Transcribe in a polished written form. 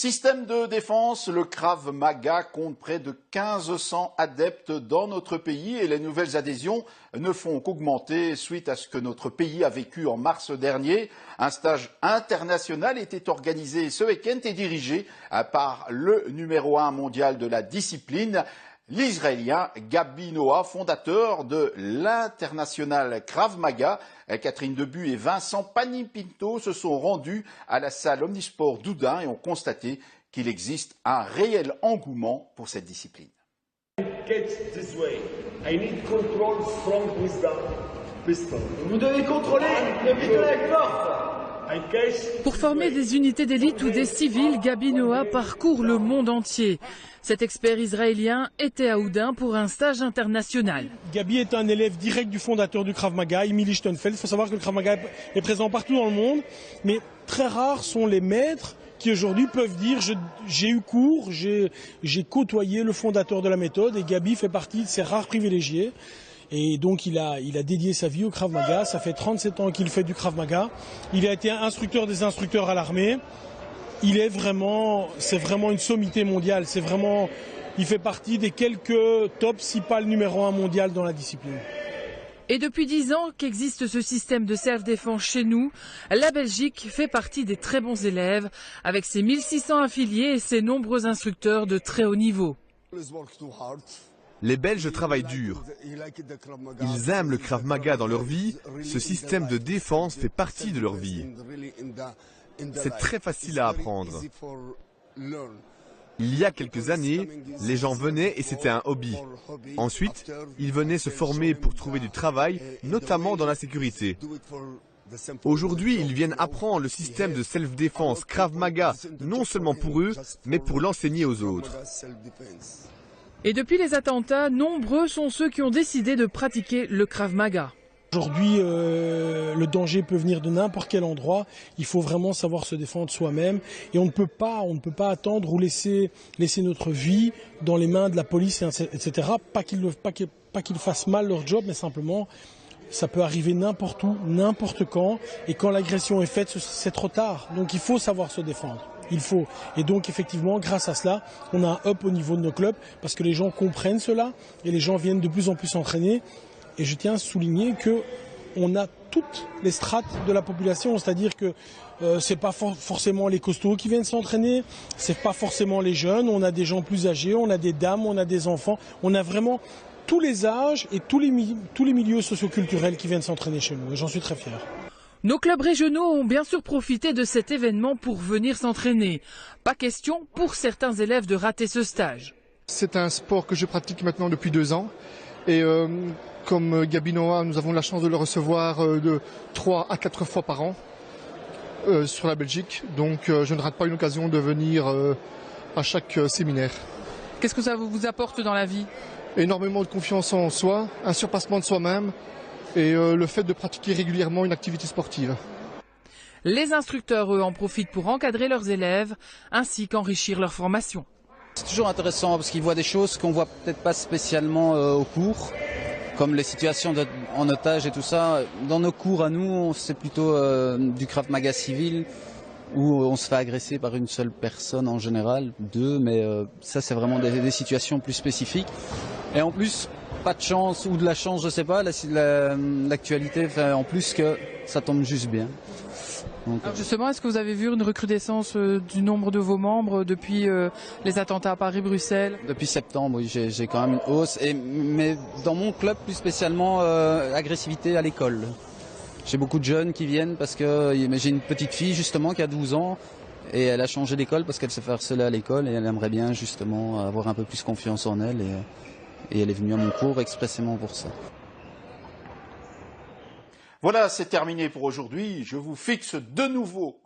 Système de défense, le Krav Maga compte près de 1500 adeptes dans notre pays et les nouvelles adhésions ne font qu'augmenter suite à ce que notre pays a vécu en mars dernier. Un stage international était organisé ce week-end et dirigé par le numéro 1 mondial de la discipline, l'Israélien Gabi Noah, fondateur de l'international Krav Maga. Catherine Debu et Vincent Panipinto se sont rendus à la salle Omnisport d'Oudin et ont constaté qu'il existe un réel engouement pour cette discipline. Vous devez contrôler le pistolet avec force. Pour former des unités d'élite ou des civils, Gabi Noah parcourt le monde entier. Cet expert israélien était à Oudin pour un stage international. Gabi est un élève direct du fondateur du Krav Maga, Emil Lichtenfeld. Il faut savoir que le Krav Maga est présent partout dans le monde, mais très rares sont les maîtres qui aujourd'hui peuvent dire j'ai eu cours, j'ai côtoyé le fondateur de la méthode, et Gabi fait partie de ces rares privilégiés. Et donc il a dédié sa vie au Krav Maga. Ça fait 37 ans qu'il fait du Krav Maga. Il a été instructeur des instructeurs à l'armée. C'est vraiment une sommité mondiale. Il fait partie des quelques top, si pas le numéro 1 mondial dans la discipline. Et depuis 10 ans qu'existe ce système de self-défense chez nous, la Belgique fait partie des très bons élèves, avec ses 1600 affiliés et ses nombreux instructeurs de très haut niveau. Les Belges travaillent dur. Ils aiment le Krav Maga dans leur vie. Ce système de défense fait partie de leur vie. C'est très facile à apprendre. Il y a quelques années, les gens venaient et c'était un hobby. Ensuite, ils venaient se former pour trouver du travail, notamment dans la sécurité. Aujourd'hui, ils viennent apprendre le système de self-défense Krav Maga, non seulement pour eux, mais pour l'enseigner aux autres. Et depuis les attentats, nombreux sont ceux qui ont décidé de pratiquer le Krav Maga. Aujourd'hui, le danger peut venir de n'importe quel endroit. Il faut vraiment savoir se défendre soi-même. Et on ne peut pas attendre ou laisser notre vie dans les mains de la police, etc. Pas qu'ils fassent mal leur job, mais simplement, ça peut arriver n'importe où, n'importe quand. Et quand l'agression est faite, c'est trop tard. Donc il faut savoir se défendre. Il faut. Et donc effectivement, grâce à cela, on a un up au niveau de nos clubs parce que les gens comprennent cela et les gens viennent de plus en plus s'entraîner. Et je tiens à souligner qu'on a toutes les strates de la population, c'est-à-dire que c'est pas forcément les costauds qui viennent s'entraîner, c'est pas forcément les jeunes, on a des gens plus âgés, on a des dames, on a des enfants, on a vraiment tous les âges et tous les milieux socioculturels qui viennent s'entraîner chez nous. Et j'en suis très fier. Nos clubs régionaux ont bien sûr profité de cet événement pour venir s'entraîner. Pas question pour certains élèves de rater ce stage. C'est un sport que je pratique maintenant depuis 2 ans. Et comme Gabi Noah, nous avons la chance de le recevoir de 3 à 4 fois par an sur la Belgique. Donc je ne rate pas une occasion de venir à chaque séminaire. Qu'est-ce que ça vous apporte dans la vie? Énormément de confiance en soi, un surpassement de soi-même et le fait de pratiquer régulièrement une activité sportive. Les instructeurs, eux, en profitent pour encadrer leurs élèves ainsi qu'enrichir leur formation. C'est toujours intéressant parce qu'ils voient des choses qu'on voit peut-être pas spécialement au cours, comme les situations en otage et tout ça. Dans nos cours à nous, c'est plutôt du Krav Maga civil où on se fait agresser par une seule personne en général, 2, mais ça c'est vraiment des situations plus spécifiques. Et en plus, pas de chance ou de la chance, je sais pas, l'actualité fait en plus que ça tombe juste bien. Donc, alors justement, est-ce que vous avez vu une recrudescence du nombre de vos membres depuis les attentats à Paris-Bruxelles? Depuis septembre, oui, j'ai quand même une hausse. Mais dans mon club, plus spécialement, agressivité à l'école. J'ai beaucoup de jeunes qui viennent parce que j'ai une petite fille justement qui a 12 ans et elle a changé d'école parce qu'elle se fait harceler à l'école et elle aimerait bien justement avoir un peu plus confiance en elle et elle est venue à mon cours expressément pour ça. Voilà, c'est terminé pour aujourd'hui. Je vous fixe de nouveau